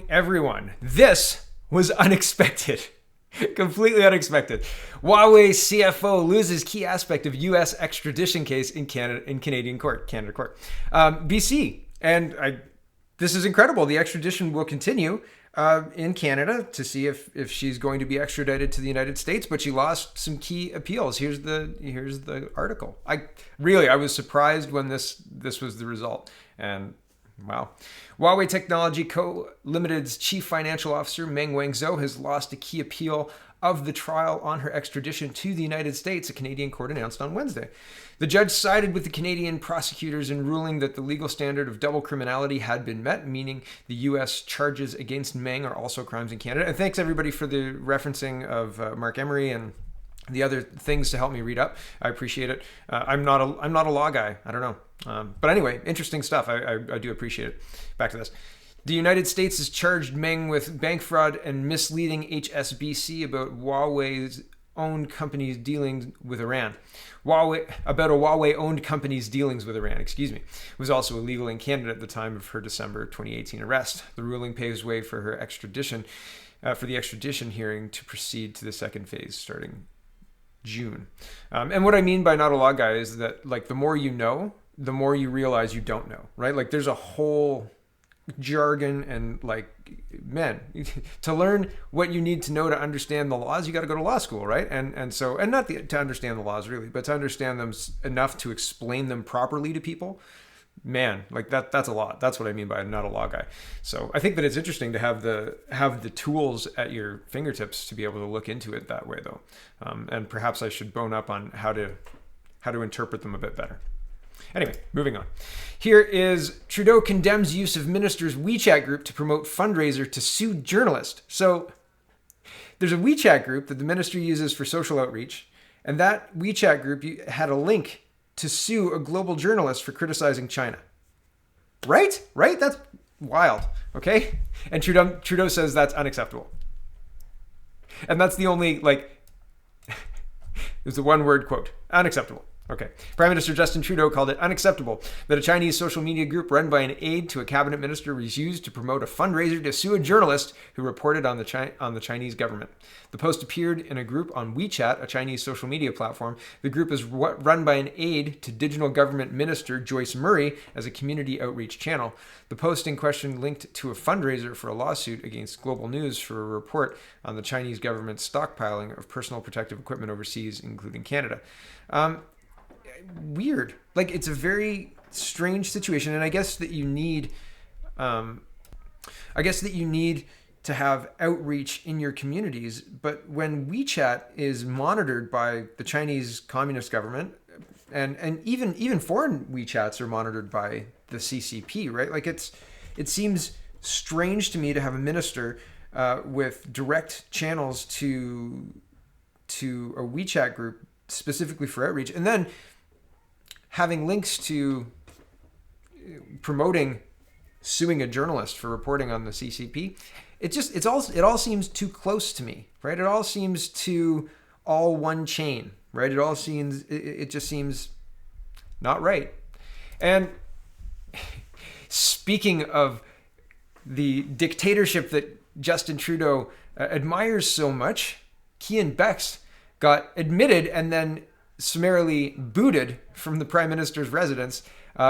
Everyone, this was unexpected. Completely unexpected. Huawei CFO loses key aspect of U.S. extradition case in Canadian court. BC, and this is incredible. The extradition will continue in Canada to see if she's going to be extradited to the United States, but she lost some key appeals. Here's the article. I was surprised when this was the result. And wow. Huawei Technology Co. Limited's chief financial officer, Meng Wanzhou, has lost a key appeal of the trial on her extradition to the United States, a Canadian court announced on Wednesday. The judge sided with the Canadian prosecutors in ruling that the legal standard of double criminality had been met, meaning the U.S. charges against Meng are also crimes in Canada. And thanks everybody for the referencing of Mark Emery and the other things to help me read up. I appreciate it. I'm not a law guy. I don't know. But anyway, interesting stuff. I do appreciate it. Back to this. The United States has charged Meng with bank fraud and misleading HSBC about Huawei's owned company's dealings with Iran. Huawei-owned company's dealings with Iran, was also illegal in Canada at the time of her December 2018 arrest. The ruling paves way for her extradition, for the extradition hearing to proceed to the second phase starting June. And what I mean by not a law guy is that, like, the more you know, the more you realize you don't know, right? Like, there's a whole jargon and, like, man, to learn what you need to know to understand the laws, you got to go to law school, right? And not to understand the laws really, but to understand them enough to explain them properly to people. Man, like that's a lot. That's what I mean by not a law guy. So I think that it's interesting to have the tools at your fingertips to be able to look into it that way, though. And perhaps I should bone up on how to interpret them a bit better. Anyway, moving on. Here is Trudeau condemns use of minister's WeChat group to promote fundraiser to sue journalist. So there's a WeChat group that the ministry uses for social outreach, and that WeChat group had a link to sue a global journalist for criticizing China. Right? That's wild. Okay? And Trudeau says that's unacceptable. And that's the only, like, it's a one-word quote. Unacceptable. Okay. Prime Minister Justin Trudeau called it unacceptable that a Chinese social media group run by an aide to a cabinet minister was used to promote a fundraiser to sue a journalist who reported on the Chinese government. The post appeared in a group on WeChat, a Chinese social media platform. The group is run by an aide to Digital Government Minister Joyce Murray as a community outreach channel. The post in question linked to a fundraiser for a lawsuit against Global News for a report on the Chinese government's stockpiling of personal protective equipment overseas, including Canada. Weird. Like, it's a very strange situation, and I guess that you need to have outreach in your communities. But when WeChat is monitored by the Chinese Communist government, and even foreign WeChats are monitored by the CCP, right? Like, it seems strange to me to have a minister with direct channels to a WeChat group specifically for outreach, and then having links to promoting suing a journalist for reporting on the CCP. It all seems too close to me, right? It all seems too all one chain, right? It just seems not right. And speaking of the dictatorship that Justin Trudeau admires so much, Keean got admitted and then summarily booted from the Prime Minister's residence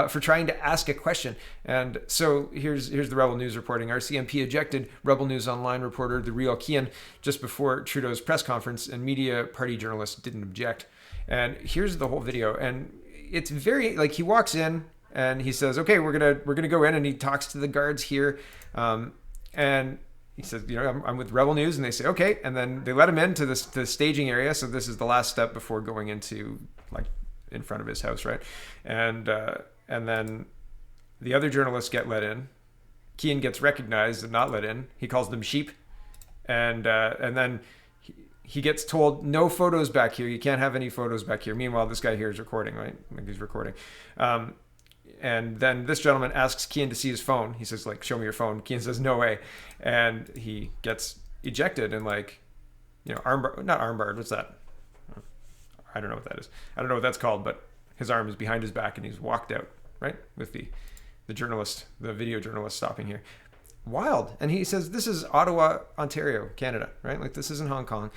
for trying to ask a question. And so here's the Rebel News reporting. RCMP ejected Rebel News Online reporter, the real Keean, just before Trudeau's press conference, and media party journalists didn't object. And here's the whole video. And it's very, like, he walks in and he says, okay, we're gonna go in, and he talks to the guards here. And he says, I'm with Rebel News, and they say, okay. And then they let him into the staging area. So this is the last step before going into, like, in front of his house, right? And then the other journalists get let in. Keean gets recognized and not let in. He calls them sheep. And then he gets told, no photos back here. You can't have any photos back here. Meanwhile, this guy here is recording, right? Like, he's recording. And then this gentleman asks Keean to see his phone. He says, like, show me your phone. Keean says, no way. And he gets ejected and, like, not armbarred. What's that? I don't know what that is. I don't know what that's called, but his arm is behind his back and he's walked out, right? With the journalist, the video journalist stopping here. wild. And he says, this is Ottawa, Ontario, Canada, right? Like, this isn't Hong Kong.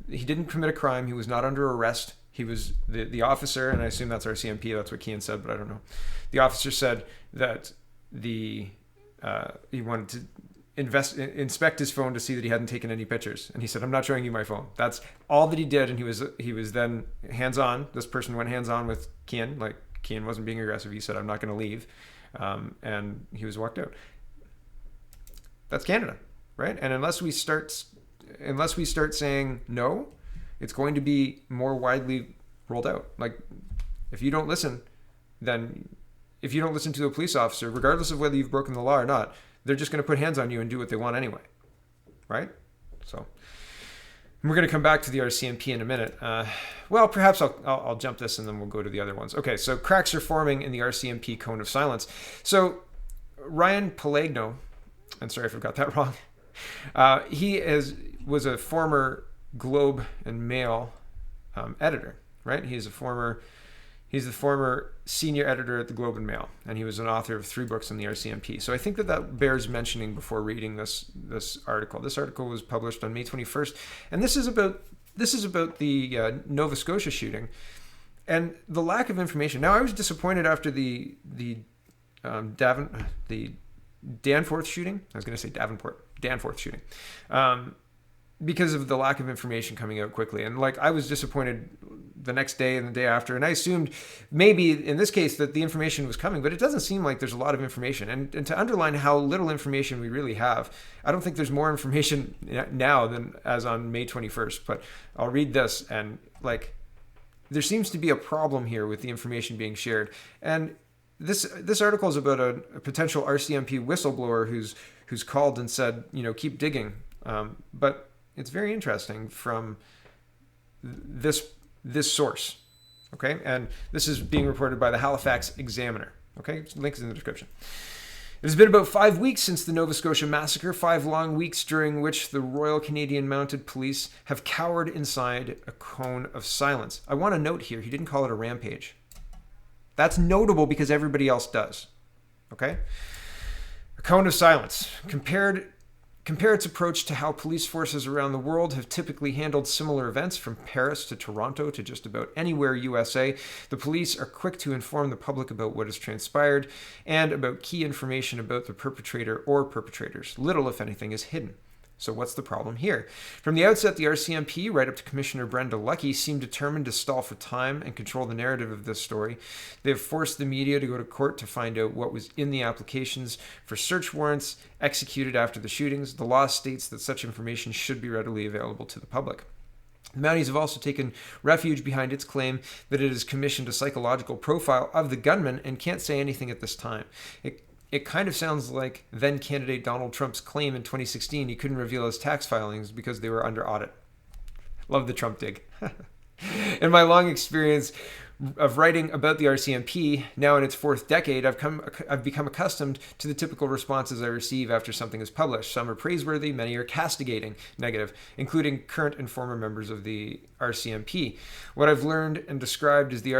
He didn't commit a crime. He was not under arrest. He was the officer, and I assume that's RCMP. That's what Keean said, but I don't know. The officer said that he wanted to inspect his phone to see that he hadn't taken any pictures, and he said, "I'm not showing you my phone." That's all that he did, and he was then hands-on. This person went hands-on with Keean. Like, Keean wasn't being aggressive. He said, "I'm not going to leave," and he was walked out. That's Canada, right? And unless we start saying no, it's going to be more widely rolled out. Like, if you don't listen to a police officer, regardless of whether you've broken the law or not, they're just going to put hands on you and do what they want anyway, right? So we're going to come back to the RCMP in a minute. Well, perhaps I'll jump this and then we'll go to the other ones. Okay, so cracks are forming in the RCMP cone of silence. So Ryan Pelagno, I'm sorry if I got that wrong, was a former Globe and Mail editor, right? He's the former senior editor at the Globe and Mail, and he was an author of 3 books on the RCMP. So I think that bears mentioning before reading this article. This article was published on May 21st, and this is about the Nova Scotia shooting and the lack of information. Now, I was disappointed after the Danforth shooting. I was going to say Danforth shooting. Because of the lack of information coming out quickly. And like, I was disappointed the next day and the day after. And I assumed maybe in this case that the information was coming, but it doesn't seem like there's a lot of information. And to underline how little information we really have, I don't think there's more information now than as on May 21st. But I'll read this, and like, there seems to be a problem here with the information being shared. And this article is about a potential RCMP whistleblower who's called and said, keep digging. But it's very interesting from this source, okay? And this is being reported by the Halifax Examiner, okay? Link is in the description. It has been about 5 weeks since the Nova Scotia massacre, 5 long weeks during which the Royal Canadian Mounted Police have cowered inside a cone of silence. I want to note here, he didn't call it a rampage. That's notable because everybody else does, okay? A cone of silence. Compare its approach to how police forces around the world have typically handled similar events, from Paris to Toronto to just about anywhere USA. The police are quick to inform the public about what has transpired and about key information about the perpetrator or perpetrators. Little, if anything, is hidden. So what's the problem here? From the outset, the RCMP, right up to Commissioner Brenda Lucki, seemed determined to stall for time and control the narrative of this story. They have forced the media to go to court to find out what was in the applications for search warrants executed after the shootings. The law states that such information should be readily available to the public. The Mounties have also taken refuge behind its claim that it has commissioned a psychological profile of the gunman and can't say anything at this time. It kind of sounds like then-candidate Donald Trump's claim in 2016 he couldn't reveal his tax filings because they were under audit. Love the Trump dig. In my long experience of writing about the RCMP, now in its 4th decade, I've become accustomed to the typical responses I receive after something is published. Some are praiseworthy, many are castigating, negative, including current and former members of the RCMP. What I've learned and described is that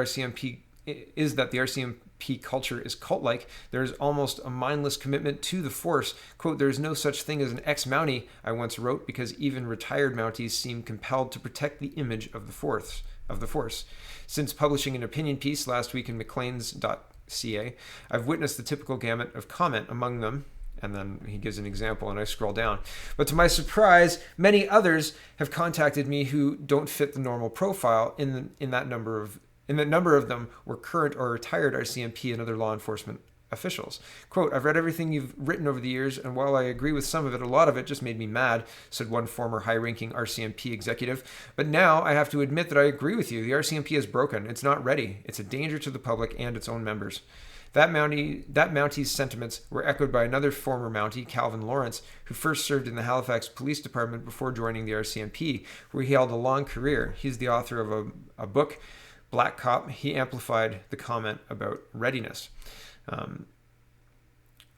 the RCMP culture is cult-like. There is almost a mindless commitment to the force. Quote, "There is no such thing as an ex-Mountie," I once wrote, because even retired Mounties seem compelled to protect the image of the force. Since publishing an opinion piece last week in Maclean's.ca, I've witnessed the typical gamut of comment among them. And then he gives an example, and I scroll down. But to my surprise, many others have contacted me who don't fit the normal profile in that number of them were current or retired RCMP and other law enforcement officials. Quote, "I've read everything you've written over the years, and while I agree with some of it, a lot of it just made me mad," said one former high-ranking RCMP executive. "But now I have to admit that I agree with you. The RCMP is broken. It's not ready. It's a danger to the public and its own members." That Mountie's sentiments were echoed by another former Mountie, Calvin Lawrence, who first served in the Halifax Police Department before joining the RCMP, where he held a long career. He's the author of a book, Black Cop. He amplified the comment about readiness.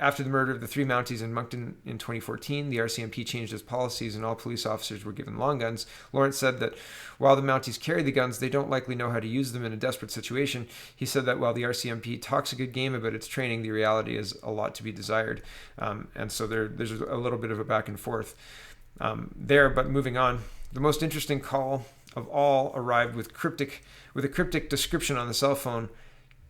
After the murder of the 3 Mounties in Moncton in 2014, the RCMP changed its policies and all police officers were given long guns. Lawrence said that while the Mounties carry the guns, they don't likely know how to use them in a desperate situation. He said that while the RCMP talks a good game about its training, the reality is a lot to be desired. And so there's a little bit of a back and forth there. But moving on, the most interesting call of all arrived with a cryptic description on the cell phone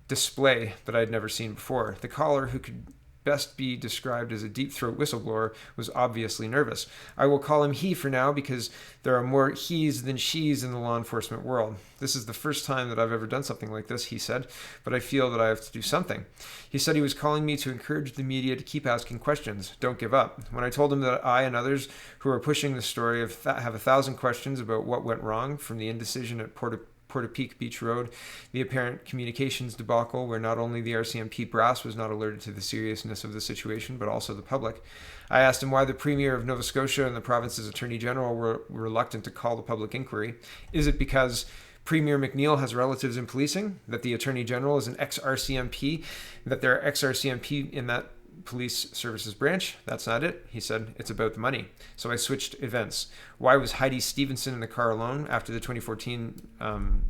display that I'd never seen before. The caller, who could best be described as a deep throat whistleblower, was obviously nervous. I will call him he for now because there are more he's than she's in the law enforcement world. This is the first time that I've ever done something like this, he said, but I feel that I have to do something. He said he was calling me to encourage the media to keep asking questions. Don't give up. When I told him that I and others who are pushing the story have 1,000 questions about what went wrong, from the indecision at Portapique Beach Road, the apparent communications debacle where not only the RCMP brass was not alerted to the seriousness of the situation, but also the public. I asked him why the Premier of Nova Scotia and the province's Attorney General were reluctant to call the public inquiry. Is it because Premier McNeil has relatives in policing, that the Attorney General is an ex-RCMP, that there are ex-RCMP in that police services branch? That's not it, he said. It's about the money. So I switched events. Why was Heidi Stevenson in the car alone? After the 2014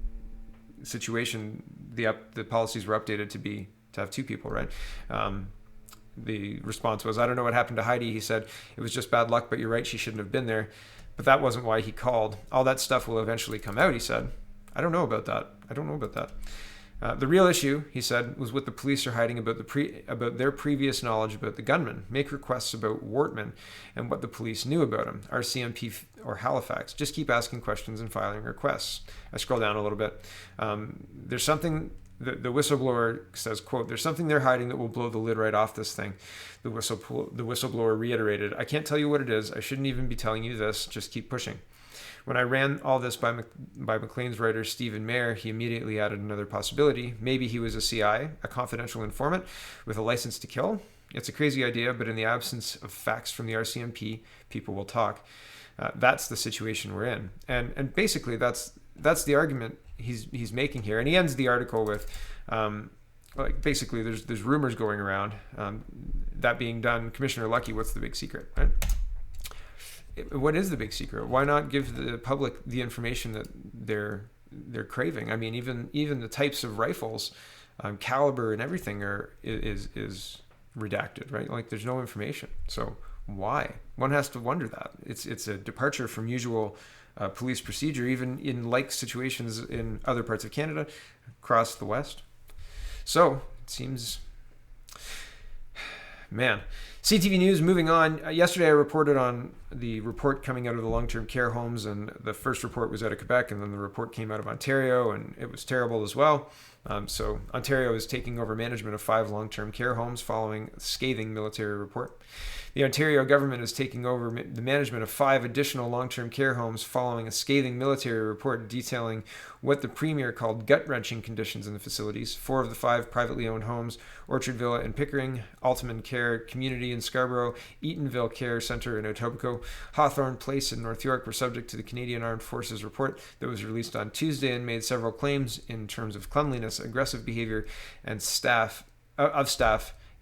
situation, the policies were updated to have 2 people, right? The response was, I don't know what happened to Heidi. He said, it was just bad luck, but you're right, she shouldn't have been there. But that wasn't why he called. All that stuff will eventually come out, he said. I don't know about that. The real issue, he said, was what the police are hiding about their previous knowledge about the gunman. Make requests about Wortman and what the police knew about him, RCMP or Halifax. Just keep asking questions and filing requests. I scroll down a little bit. There's something, the whistleblower says, quote, there's something they're hiding that will blow the lid right off this thing. The whistleblower reiterated, I can't tell you what it is. I shouldn't even be telling you this. Just keep pushing. When I ran all this by Maclean's writer Stephen Mayer, he immediately added another possibility. Maybe he was a CI, a confidential informant with a license to kill. It's a crazy idea, but in the absence of facts from the RCMP, people will talk. That's the situation we're in, and basically that's the argument he's making here. And he ends the article with, basically there's rumors going around. That being done, Commissioner Lucky, what's the big secret, right? What is the big secret? Why not give the public the information that they're craving? I mean, even the types of rifles, caliber and everything is redacted, right? Like there's no information. So why? One has to wonder that. It's a departure from usual police procedure, even in like situations in other parts of Canada, across the West. So it seems, man. CTV News, moving on. Yesterday I reported on the report coming out of the long-term care homes, and the first report was out of Quebec, and then the report came out of Ontario, and it was terrible as well. So Ontario is taking over management of 5 long-term care homes following a scathing military report. The Ontario government is taking over the management of 5 additional long-term care homes following a scathing military report detailing what the Premier called gut-wrenching conditions in the facilities. 4 of the 5 privately owned homes, Orchard Villa in Pickering, Altamont Care Community in Scarborough, Eatonville Care Centre in Etobicoke, Hawthorne Place in North York, were subject to the Canadian Armed Forces report that was released on Tuesday and made several claims in terms of cleanliness, aggressive behavior, and staff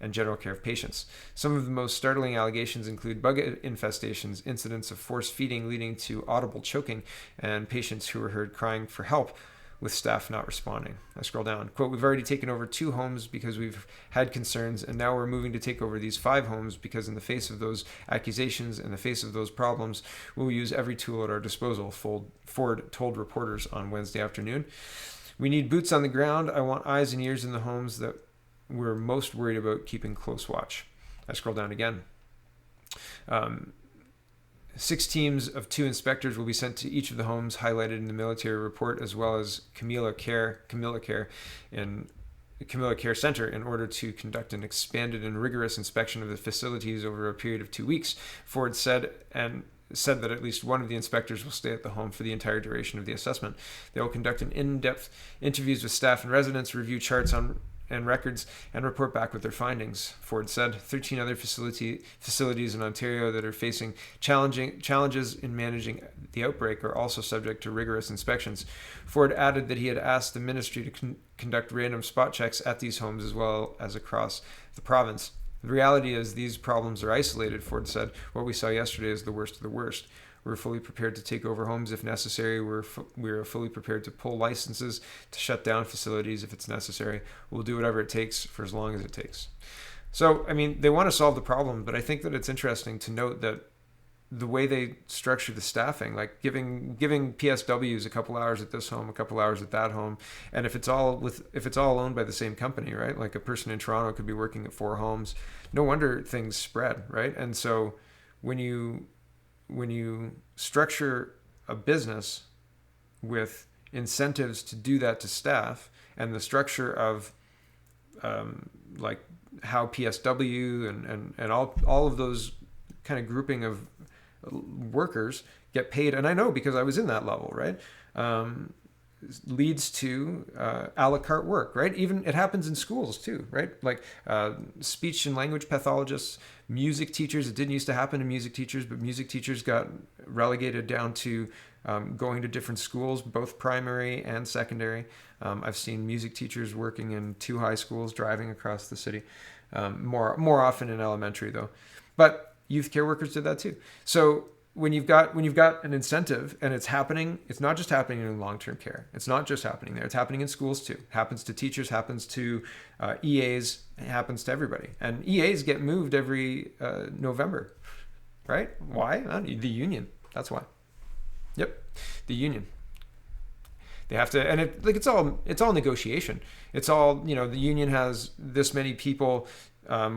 and general care of patients. Some of the most startling allegations include bug infestations, incidents of forced feeding leading to audible choking, and patients who were heard crying for help with staff not responding. I scroll down. Quote, we've already taken over 2 homes because we've had concerns, and now we're moving to take over these 5 homes because in the face of those accusations, in the face of those problems, we'll use every tool at our disposal, Ford told reporters on Wednesday afternoon. We need boots on the ground. I want eyes and ears in the homes that we're most worried about keeping close watch. I scroll down again. 6 teams of 2 inspectors will be sent to each of the homes highlighted in the military report, as well as Camilla Care Centre, in order to conduct an expanded and rigorous inspection of the facilities over a period of 2 weeks. Ford said that at least one of the inspectors will stay at the home for the entire duration of the assessment. They will conduct an in-depth interviews with staff and residents, review charts and records, and report back with their findings. Ford said 13 other facilities in Ontario that are facing challenges in managing the outbreak are also subject to rigorous inspections. Ford added that he had asked the ministry to conduct random spot checks at these homes as well as across the province. The reality is these problems are isolated. Ford said, what we saw yesterday is the worst of the worst. We're fully prepared to take over homes if necessary. We're fully prepared to pull licenses, to shut down facilities if it's necessary. We'll do whatever it takes for as long as it takes. So, I mean, they want to solve the problem, but I think that it's interesting to note that the way they structure the staffing, like giving PSWs a couple hours at this home, a couple hours at that home, and if it's all owned by the same company, right? Like a person in Toronto could be working at 4 homes. No wonder things spread, right? And so when you structure a business with incentives to do that to staff, and the structure of like how PSW and all of those kind of grouping of workers get paid, and I know because I was in that level, right? Leads to a la carte work, right? Even it happens in schools too, right? Like speech and language pathologists, music teachers. It didn't used to happen to music teachers, but music teachers got relegated down to going to different schools, both primary and secondary. I've seen music teachers working in 2 high schools, driving across the city. More often in elementary though, but youth care workers did that too. So when you've got an incentive and it's happening, it's not just happening in long-term care. It's not just happening there. It's happening in schools too. It happens to teachers, happens to EAs, it happens to everybody. And EAs get moved every November, right? Why? The union. That's why. Yep, the union. They have to, and it's all negotiation. It's all, the union has this many people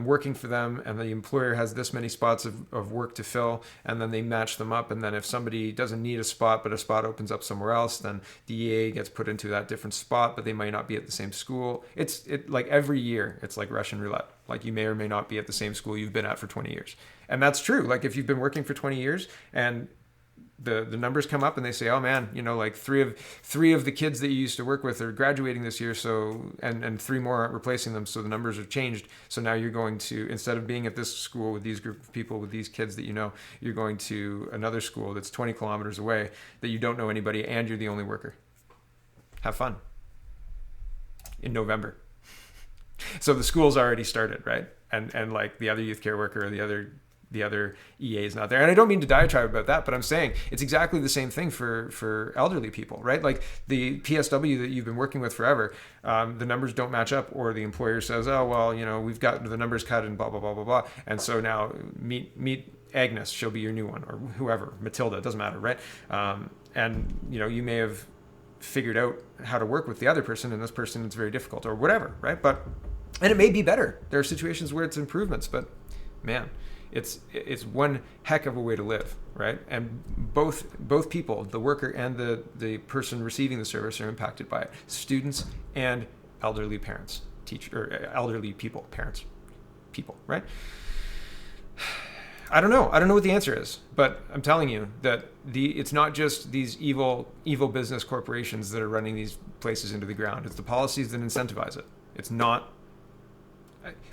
working for them, and the employer has this many spots of work to fill, and then they match them up. And then if somebody doesn't need a spot, but a spot opens up somewhere else, then the EA gets put into that different spot, but they might not be at the same school. It's like every year, it's like Russian roulette. Like you may or may not be at the same school you've been at for 20 years. And that's true. Like if you've been working for 20 years and the numbers come up and they say, oh man, like three of the kids that you used to work with are graduating this year, so and 3 more aren't replacing them, so the numbers have changed. So now you're going to, instead of being at this school with these group of people, with these kids that you're going to another school that's 20 kilometers away that you don't know anybody, and you're the only worker. Have fun in November. So the school's already started, right? And like the other youth care worker or the other EA is not there. And I don't mean to diatribe about that, but I'm saying it's exactly the same thing for elderly people, right? Like the PSW that you've been working with forever, the numbers don't match up, or the employer says, oh, well, we've got the numbers cut and blah, blah, blah, blah, blah. And so now meet Agnes, she'll be your new one, or whoever, Matilda, it doesn't matter, right? And you may have figured out how to work with the other person, and this person it's very difficult, or whatever, right? And it may be better. There are situations where it's improvements, but man, it's one heck of a way to live, right? And both people, the worker and the person receiving the service, are impacted by it. Students and elderly parents, elderly people, parents, people, right? I don't know what the answer is, but I'm telling you that it's not just these evil business corporations that are running these places into the ground. It's the policies that incentivize it. It's not.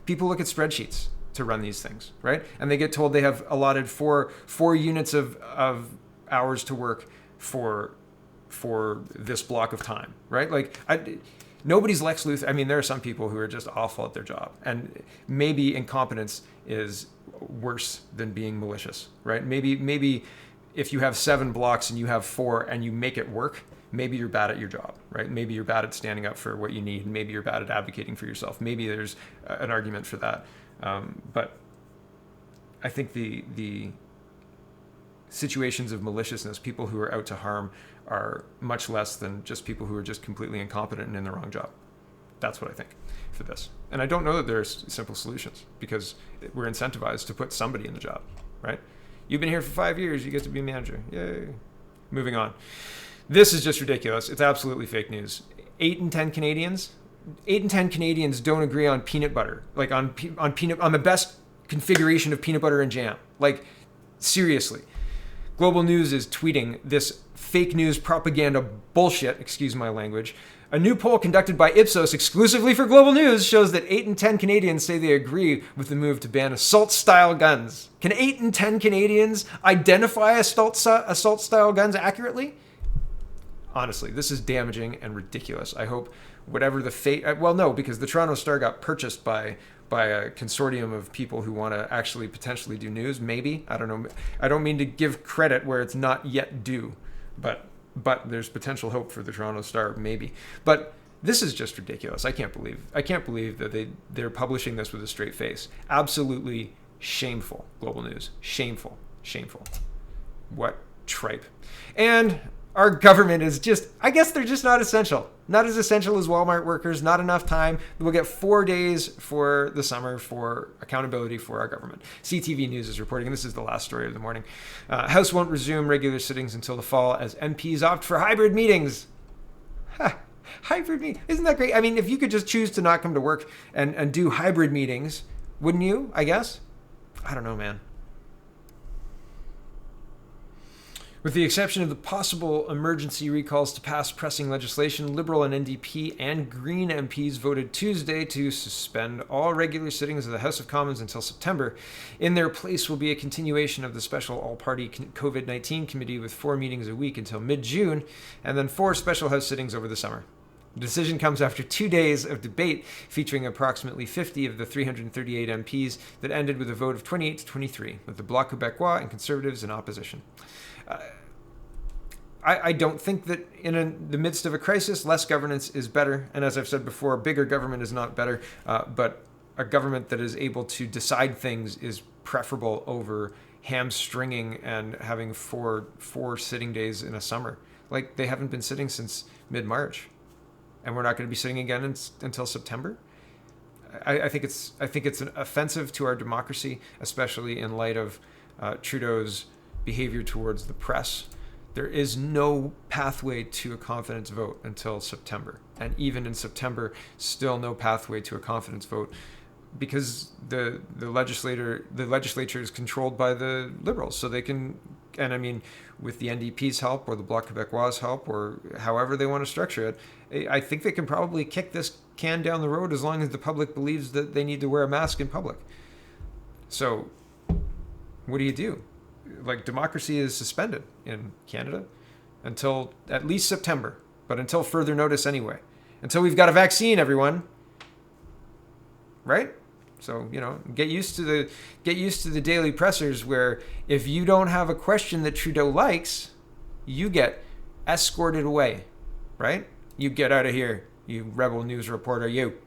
People look at spreadsheets to run these things, right? And they get told they have allotted four units of hours to work for this block of time, right? Like nobody's Lex Luthor. I mean, there are some people who are just awful at their job, and maybe incompetence is worse than being malicious, right? Maybe if you have 7 blocks and you have 4 and you make it work, maybe you're bad at your job, right? Maybe you're bad at standing up for what you need. Maybe you're bad at advocating for yourself. Maybe there's an argument for that. But I think the situations of maliciousness, people who are out to harm, are much less than just people who are just completely incompetent and in the wrong job. That's what I think for this. And I don't know that there's simple solutions, because we're incentivized to put somebody in the job, right? You've been here for 5 years, you get to be a manager. Yay. Moving on. This is just ridiculous. It's absolutely fake news. 8 in 10 Canadians don't agree on peanut butter, like on the best configuration of peanut butter and jam. Like, seriously. Global News is tweeting this fake news propaganda bullshit, excuse my language. A new poll conducted by Ipsos exclusively for Global News shows that 8 in 10 Canadians say they agree with the move to ban assault-style guns. Can 8 in 10 Canadians identify assault-style guns accurately? Honestly, this is damaging and ridiculous. I hope whatever the fate... Well, no, because the Toronto Star got purchased by by a consortium of people who want to actually potentially do news. Maybe, I don't know. I don't mean to give credit where it's not yet due, but there's potential hope for the Toronto Star, maybe. But this is just ridiculous. I can't believe that they're publishing this with a straight face. Absolutely shameful. Global News. Shameful. What tripe. And our government is just, I guess they're just not essential. Not as essential as Walmart workers, not enough time. We'll get 4 days for the summer for accountability for our government. CTV News is reporting, and this is the last story of the morning. House won't resume regular sittings until the fall as MPs opt for hybrid meetings. Hybrid meeting. Isn't that great? I mean, if you could just choose to not come to work and do hybrid meetings, wouldn't you, I guess? I don't know, man. With the exception of the possible emergency recalls to pass pressing legislation, Liberal and NDP and Green MPs voted Tuesday to suspend all regular sittings of the House of Commons until September. In their place will be a continuation of the special all-party COVID-19 committee with 4 meetings a week until mid-June, and then 4 special House sittings over the summer. The decision comes after 2 days of debate featuring approximately 50 of the 338 MPs that ended with a vote of 28 to 23, with the Bloc Québécois and Conservatives in opposition. I don't think that in the midst of a crisis, less governance is better. And as I've said before, bigger government is not better, but a government that is able to decide things is preferable over hamstringing and having four sitting days in a summer. Like, they haven't been sitting since mid-March, and we're not going to be sitting again until September. I think it's an offensive to our democracy, especially in light of Trudeau's behavior towards the press. There is no pathway to a confidence vote until September. And even in September, still no pathway to a confidence vote because the legislature is controlled by the Liberals. So they can, and I mean, with the NDP's help or the Bloc Québécois' help or however they want to structure it, I think they can probably kick this can down the road as long as the public believes that they need to wear a mask in public. So what do you do? Like, democracy is suspended in Canada until at least September, but until further notice anyway. Until we've got a vaccine, everyone. Right? So, get used to the daily pressers where if you don't have a question that Trudeau likes, you get escorted away. Right? You get out of here, you rebel news reporter, you.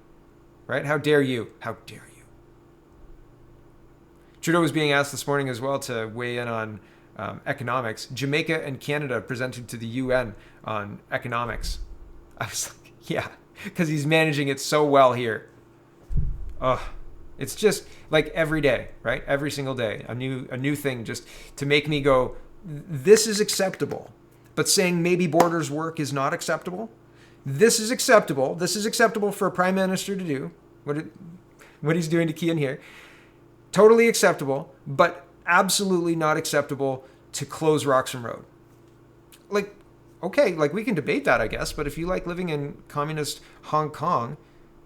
Right? How dare you? How dare you? Trudeau was being asked this morning as well to weigh in on economics. Jamaica and Canada presented to the UN on economics. I was like, yeah, because he's managing it so well here. It's just like every day, right? Every single day, a new thing just to make me go, this is acceptable. But saying maybe borders work is not acceptable. This is acceptable. This is acceptable for a prime minister to do. What he's doing to Keean here. Totally acceptable, but absolutely not acceptable to close Roxham Road. Like, okay, like we can debate that, I guess, but if you like living in communist Hong Kong,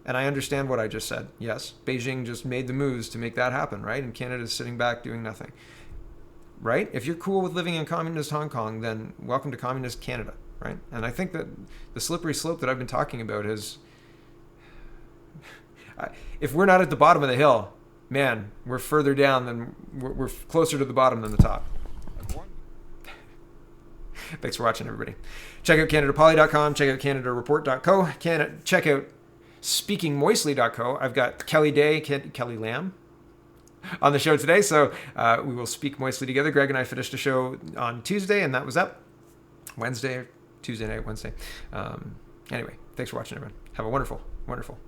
and I understand what I just said, yes, Beijing just made the moves to make that happen, right? And Canada's sitting back doing nothing, right? If you're cool with living in communist Hong Kong, then welcome to communist Canada, right? And I think that the slippery slope that I've been talking about is, if we're not at the bottom of the hill, man, we're further down than we're closer to the bottom than the top. Thanks for watching, everybody. Check out CanadaPoly.com. Check out CanadaReport.co. Check out SpeakingMoistly.co. I've got Kelly Day, Kelly Lamb on the show today, so we will speak moistly together. Greg and I finished a show on Tuesday, and that was up Tuesday night, Wednesday. Anyway, thanks for watching, everyone. Have a wonderful, wonderful